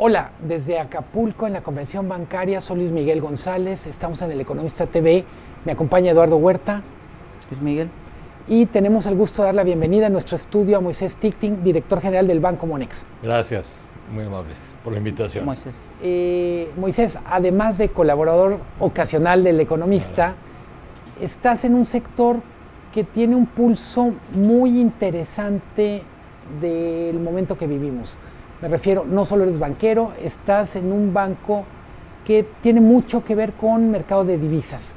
Hola, desde Acapulco en la Convención Bancaria, soy Luis Miguel González, estamos en El Economista TV, me acompaña Eduardo Huerta. Luis Miguel. Y tenemos el gusto de dar la bienvenida a nuestro estudio a Moisés Ticting, director general del Banco Monex. Gracias, muy amables por la invitación. Moisés. Moisés, además de colaborador ocasional del Economista, estás en un sector que tiene un pulso muy interesante del momento que vivimos. Me refiero, no solo eres banquero, estás en un banco que tiene mucho que ver con mercado de divisas.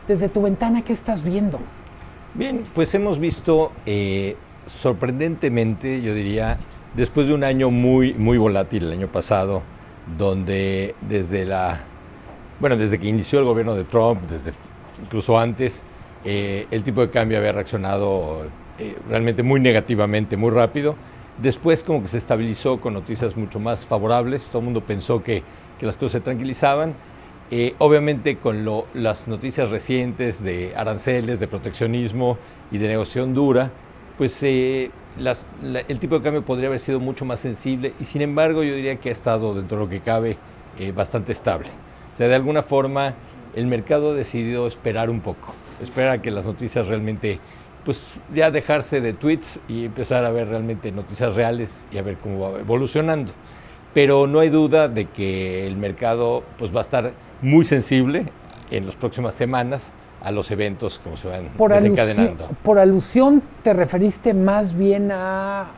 Desde tu ventana, ¿qué estás viendo? Bien, pues hemos visto sorprendentemente, yo diría, después de un año muy volátil el año pasado, donde desde que inició el gobierno de Trump, incluso antes, el tipo de cambio había reaccionado realmente muy negativamente, muy rápido. Después como que se estabilizó con noticias mucho más favorables, todo el mundo pensó que las cosas se tranquilizaban. Obviamente con las noticias recientes de aranceles, de proteccionismo y de negociación dura, pues el tipo de cambio podría haber sido mucho más sensible y sin embargo yo diría que ha estado dentro de lo que cabe bastante estable. O sea, de alguna forma el mercado ha decidido esperar un poco, esperar a que las noticias realmente, pues ya dejarse de tweets y empezar a ver realmente noticias reales y a ver cómo va evolucionando. Pero no hay duda de que el mercado pues va a estar muy sensible en las próximas semanas a los eventos como se van desencadenando. Por alusión, ¿te referiste más bien a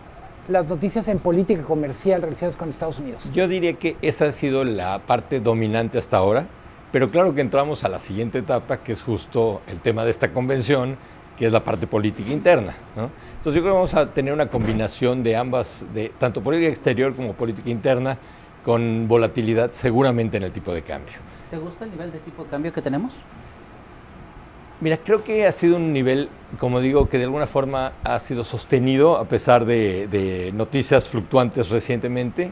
las noticias en política comercial relacionadas con Estados Unidos? Yo diría que esa ha sido la parte dominante hasta ahora, pero claro que entramos a la siguiente etapa, que es justo el tema de esta convención, que es la parte política interna, ¿no? Entonces yo creo que vamos a tener una combinación de ambas, de tanto política exterior como política interna, con volatilidad seguramente en el tipo de cambio. ¿Te gusta el nivel de tipo de cambio que tenemos? Mira, creo que ha sido un nivel, como digo, que de alguna forma ha sido sostenido a pesar de noticias fluctuantes recientemente,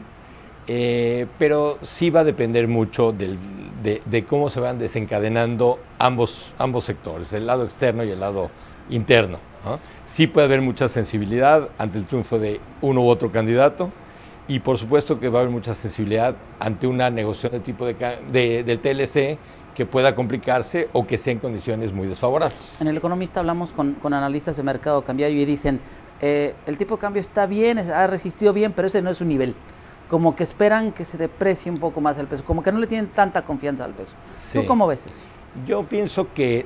pero sí va a depender mucho de cómo se van desencadenando ambos sectores, el lado externo y el lado interno, ¿no? Sí puede haber mucha sensibilidad ante el triunfo de uno u otro candidato y por supuesto que va a haber mucha sensibilidad ante una negociación de tipo del TLC que pueda complicarse o que sea en condiciones muy desfavorables. En El Economista hablamos con analistas de mercado cambiario y dicen el tipo de cambio está bien, ha resistido bien, pero ese no es su nivel. Como que esperan que se deprecie un poco más el peso, como que no le tienen tanta confianza al peso. Sí. ¿Tú cómo ves eso? Yo pienso que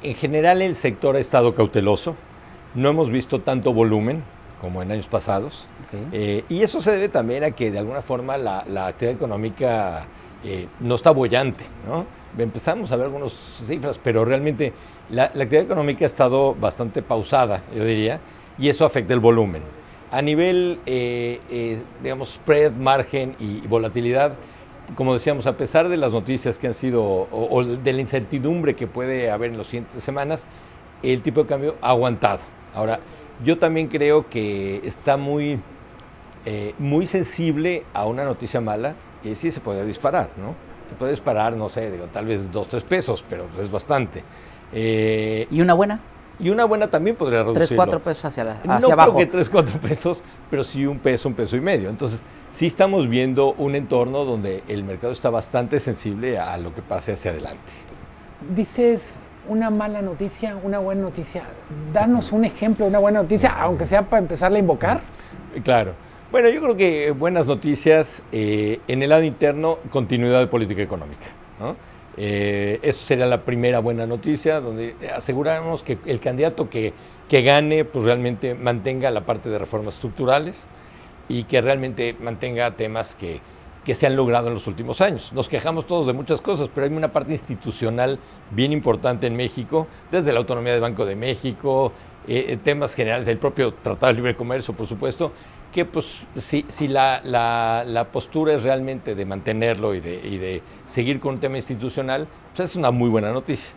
en general el sector ha estado cauteloso, no hemos visto tanto volumen como en años pasados, y eso se debe también a que de alguna forma la actividad económica no está boyante, ¿no? Empezamos a ver algunas cifras, pero realmente la actividad económica ha estado bastante pausada, yo diría, y eso afecta el volumen. A nivel, digamos, spread, margen y volatilidad, como decíamos, a pesar de las noticias que han sido, o de la incertidumbre que puede haber en las siguientes semanas, el tipo de cambio ha aguantado. Ahora, yo también creo que está muy sensible a una noticia mala, y sí se podría disparar, ¿no? Se puede disparar, no sé, digo, tal vez 2 o 3 pesos, pero es bastante. ¿Y una buena? Y una buena también podría reducirlo. 3 o 4 pesos hacia abajo. No creo que 3 o 4 pesos, pero sí un peso y medio. Entonces, sí estamos viendo un entorno donde el mercado está bastante sensible a lo que pase hacia adelante. Dices una mala noticia, una buena noticia. Danos un ejemplo de una buena noticia, aunque sea para empezarla a invocar. Claro. Bueno, yo creo que buenas noticias en el lado interno, continuidad de política económica, ¿no? Eso sería la primera buena noticia, donde aseguramos que el candidato que gane, pues realmente mantenga la parte de reformas estructurales y que realmente mantenga temas que se han logrado en los últimos años. Nos quejamos todos de muchas cosas, pero hay una parte institucional bien importante en México, desde la autonomía del Banco de México, temas generales, el propio Tratado de Libre Comercio, por supuesto, que pues si la postura es realmente de mantenerlo y de seguir con un tema institucional, pues es una muy buena noticia.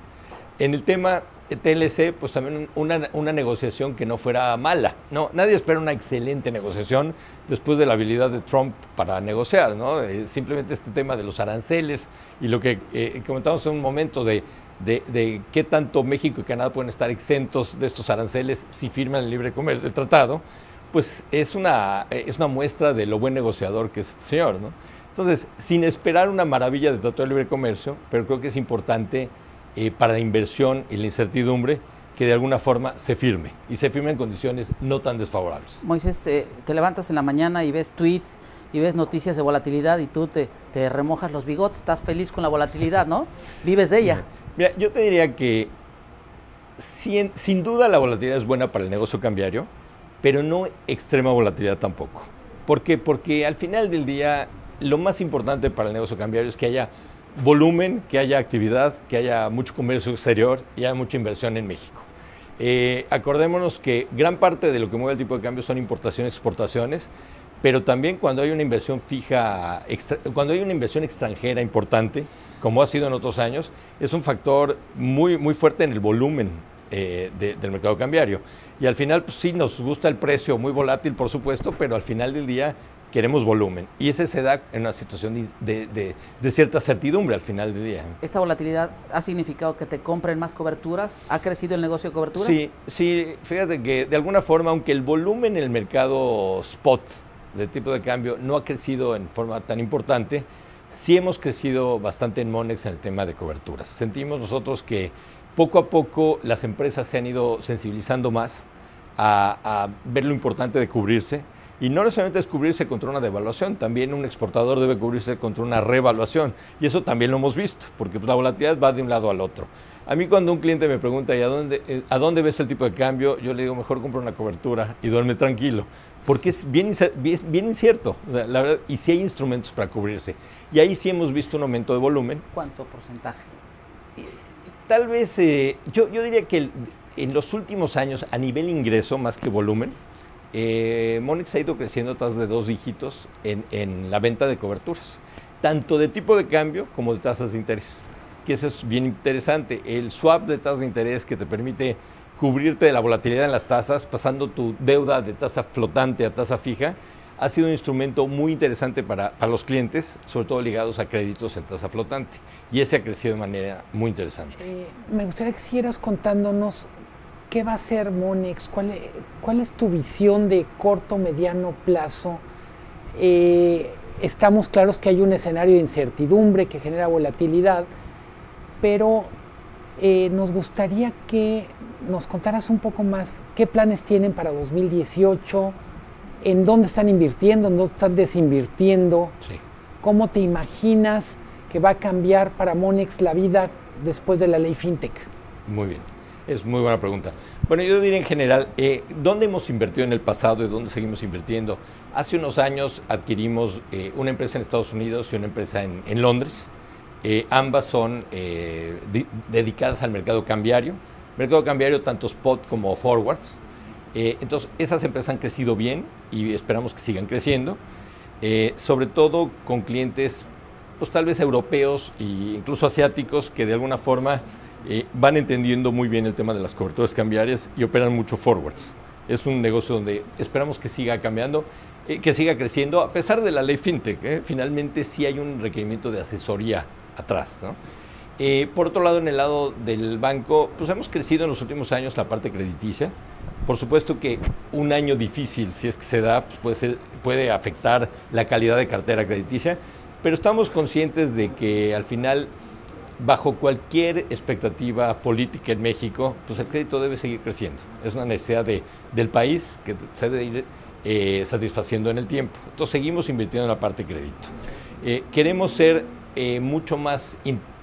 En el tema TLC, pues también una negociación que no fuera mala, ¿no? Nadie espera una excelente negociación después de la habilidad de Trump para negociar, ¿no? Simplemente este tema de los aranceles y lo que comentamos en un momento de qué tanto México y Canadá pueden estar exentos de estos aranceles si firman el libre comercio, el tratado, pues es una muestra de lo buen negociador que es este señor, ¿no? Entonces, sin esperar una maravilla de Tratado de Libre Comercio, pero creo que es importante para la inversión y la incertidumbre que de alguna forma se firme, y se firme en condiciones no tan desfavorables. Moisés, te levantas en la mañana y ves tweets y ves noticias de volatilidad y tú te remojas los bigotes, estás feliz con la volatilidad, ¿no? Vives de ella. Mira, yo te diría que sin duda la volatilidad es buena para el negocio cambiario, pero no extrema volatilidad tampoco. ¿Por qué? Porque al final del día lo más importante para el negocio cambiario es que haya volumen, que haya actividad, que haya mucho comercio exterior y haya mucha inversión en México. Acordémonos que gran parte de lo que mueve el tipo de cambio son importaciones y exportaciones, pero también cuando hay una inversión fija, cuando hay una inversión extranjera importante, como ha sido en otros años, es un factor muy, muy fuerte en el volumen del mercado cambiario. Y al final, pues sí, nos gusta el precio muy volátil, por supuesto, pero al final del día queremos volumen. Y ese se da en una situación de cierta certidumbre al final del día. ¿Esta volatilidad ha significado que te compren más coberturas? ¿Ha crecido el negocio de coberturas? Sí, fíjate que de alguna forma, aunque el volumen en el mercado spot de tipo de cambio no ha crecido en forma tan importante, sí hemos crecido bastante en Monex en el tema de coberturas. Sentimos nosotros que poco a poco las empresas se han ido sensibilizando más a ver lo importante de cubrirse. Y no necesariamente es cubrirse contra una devaluación, también un exportador debe cubrirse contra una revaluación. Y eso también lo hemos visto, porque la volatilidad va de un lado al otro. A mí cuando un cliente me pregunta, ¿y a dónde ves el tipo de cambio? Yo le digo, mejor compra una cobertura y duerme tranquilo. Porque es bien incierto, o sea, la verdad, y sí hay instrumentos para cubrirse. Y ahí sí hemos visto un aumento de volumen. ¿Cuánto porcentaje? Tal vez, yo diría que en los últimos años, a nivel ingreso más que volumen, Monex ha ido creciendo a tasas de 2 dígitos en la venta de coberturas, tanto de tipo de cambio como de tasas de interés, que eso es bien interesante. El swap de tasas de interés que te permite cubrirte de la volatilidad en las tasas, pasando tu deuda de tasa flotante a tasa fija, ha sido un instrumento muy interesante para los clientes, sobre todo ligados a créditos en tasa flotante, y ese ha crecido de manera muy interesante. Me gustaría que siguieras contándonos ¿qué va a hacer Monex? ¿Cuál es tu visión de corto, mediano plazo? Estamos claros que hay un escenario de incertidumbre que genera volatilidad, pero nos gustaría que nos contaras un poco más qué planes tienen para 2018, en dónde están invirtiendo, en dónde están desinvirtiendo, Sí. ¿Cómo te imaginas que va a cambiar para Monex la vida después de la ley FinTech? Muy bien. Es muy buena pregunta. Bueno, yo diría en general, ¿dónde hemos invertido en el pasado y dónde seguimos invirtiendo? Hace unos años adquirimos una empresa en Estados Unidos y una empresa en Londres. Ambas son dedicadas al mercado cambiario tanto spot como forwards. Entonces, esas empresas han crecido bien y esperamos que sigan creciendo, sobre todo con clientes, pues tal vez europeos e incluso asiáticos que de alguna forma van entendiendo muy bien el tema de las coberturas cambiarias y operan mucho forwards. Es un negocio donde esperamos que siga cambiando, que siga creciendo, a pesar de la ley FinTech. Finalmente sí hay un requerimiento de asesoría atrás, ¿no? Por otro lado, en el lado del banco, pues hemos crecido en los últimos años la parte crediticia. Por supuesto que un año difícil, si es que se da, pues puede afectar la calidad de cartera crediticia, pero estamos conscientes de que al final, bajo cualquier expectativa política en México, pues el crédito debe seguir creciendo. Es una necesidad del país que se debe ir satisfaciendo en el tiempo. Entonces seguimos invirtiendo en la parte de crédito. Queremos ser mucho más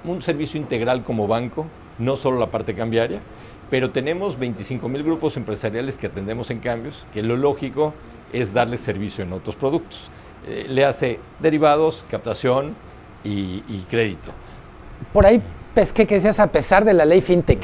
un servicio integral como banco, no solo la parte cambiaria, pero tenemos 25,000 grupos empresariales que atendemos en cambios, que lo lógico es darles servicio en otros productos. Le hace derivados, captación y crédito. Por ahí pesqué que decías a pesar de la ley FinTech.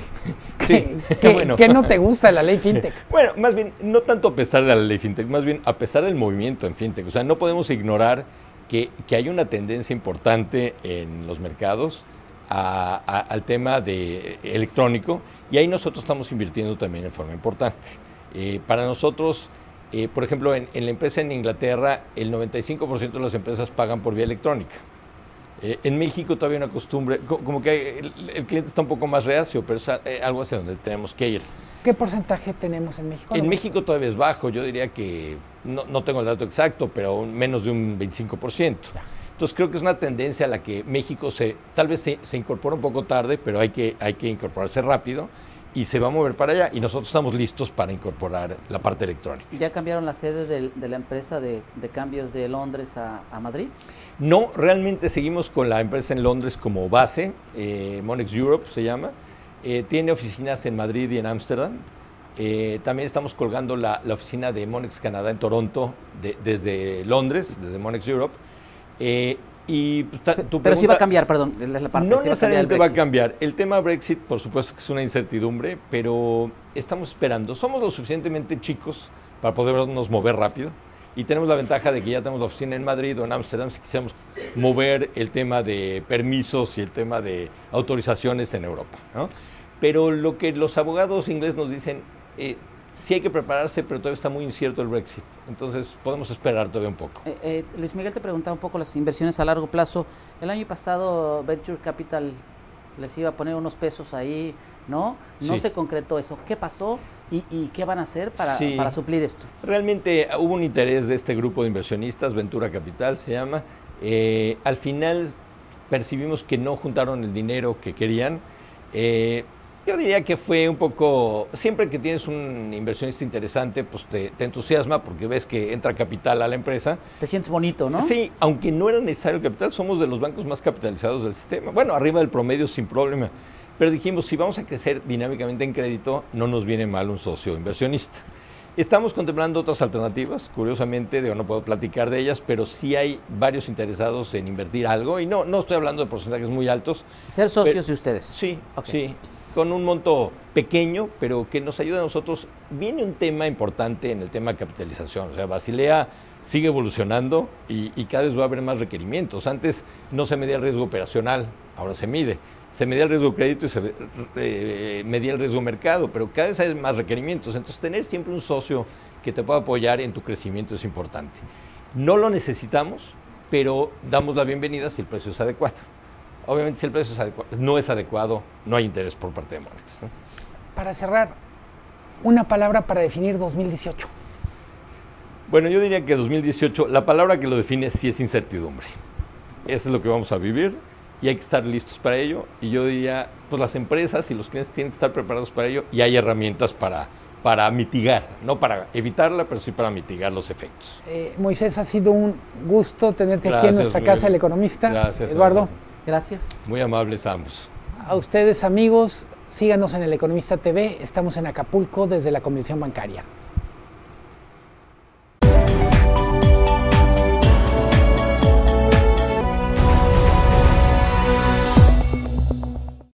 Sí, bueno. ¿Qué no te gusta de la ley FinTech? Bueno, más bien, no tanto a pesar de la ley FinTech, más bien a pesar del movimiento en FinTech. O sea, no podemos ignorar que hay una tendencia importante en los mercados al tema de electrónico, y ahí nosotros estamos invirtiendo también en forma importante. Para nosotros, por ejemplo, en la empresa en Inglaterra, el 95% de las empresas pagan por vía electrónica. En México todavía hay una costumbre, como que el cliente está un poco más reacio, pero es algo hacia donde tenemos que ir. ¿Qué porcentaje tenemos en México? En México todavía es bajo, yo diría que, no tengo el dato exacto, pero menos de un 25%. Entonces creo que es una tendencia a la que México tal vez se incorpora un poco tarde, pero hay que incorporarse rápido y se va a mover para allá y nosotros estamos listos para incorporar la parte electrónica. ¿Ya cambiaron la sede de la empresa de cambios de Londres a Madrid? No, realmente seguimos con la empresa en Londres como base, Monex Europe se llama, tiene oficinas en Madrid y en Ámsterdam. También estamos colgando la oficina de Monex Canadá en Toronto desde Londres, desde Monex Europe. Pero sí va a cambiar, perdón, la parte. No sí necesariamente va a cambiar. El tema Brexit, por supuesto que es una incertidumbre, pero estamos esperando. Somos lo suficientemente chicos para podernos mover rápido y tenemos la ventaja de que ya tenemos la oficina en Madrid o en Ámsterdam si quisiéramos mover el tema de permisos y el tema de autorizaciones en Europa, ¿no? Pero lo que los abogados ingleses nos dicen, sí hay que prepararse, pero todavía está muy incierto el Brexit. Entonces podemos esperar todavía un poco. Luis Miguel te preguntaba un poco las inversiones a largo plazo. El año pasado Venture Capital les iba a poner unos pesos ahí, ¿no? No Sí. se concretó eso. ¿Qué pasó y qué van a hacer para suplir esto? Realmente hubo un interés de este grupo de inversionistas, Ventura Capital se llama. Al final percibimos que no juntaron el dinero que querían. Yo diría que fue un poco, siempre que tienes un inversionista interesante, pues te entusiasma porque ves que entra capital a la empresa. Te sientes bonito, ¿no? Sí, aunque no era necesario el capital, somos de los bancos más capitalizados del sistema. Bueno, arriba del promedio sin problema. Pero dijimos, si vamos a crecer dinámicamente en crédito, no nos viene mal un socio inversionista. Estamos contemplando otras alternativas, curiosamente, no puedo platicar de ellas, pero sí hay varios interesados en invertir algo, y no estoy hablando de porcentajes muy altos. Ser socios de ustedes. Sí, Okay. sí, con un monto pequeño, pero que nos ayuda a nosotros. Viene un tema importante en el tema de capitalización, o sea, Basilea sigue evolucionando y cada vez va a haber más requerimientos. Antes no se medía el riesgo operacional, ahora se mide. Se medía el riesgo crédito y se medía el riesgo mercado, pero cada vez hay más requerimientos. Entonces, tener siempre un socio que te pueda apoyar en tu crecimiento es importante. No lo necesitamos, pero damos la bienvenida si el precio es adecuado. Obviamente, si el precio no es adecuado, no hay interés por parte de Monex, ¿no? Para cerrar, una palabra para definir 2018. Bueno, yo diría que 2018, la palabra que lo define sí es incertidumbre. Eso es lo que vamos a vivir y hay que estar listos para ello. Y yo diría, pues las empresas y los clientes tienen que estar preparados para ello y hay herramientas para mitigar, no para evitarla, pero sí para mitigar los efectos. Moisés, ha sido un gusto tenerte aquí en Gracias, nuestra Miguel. casa, El Economista. Gracias, Eduardo. Gracias. Muy amables ambos. A ustedes, amigos, síganos en El Economista TV. Estamos en Acapulco desde la Convención Bancaria.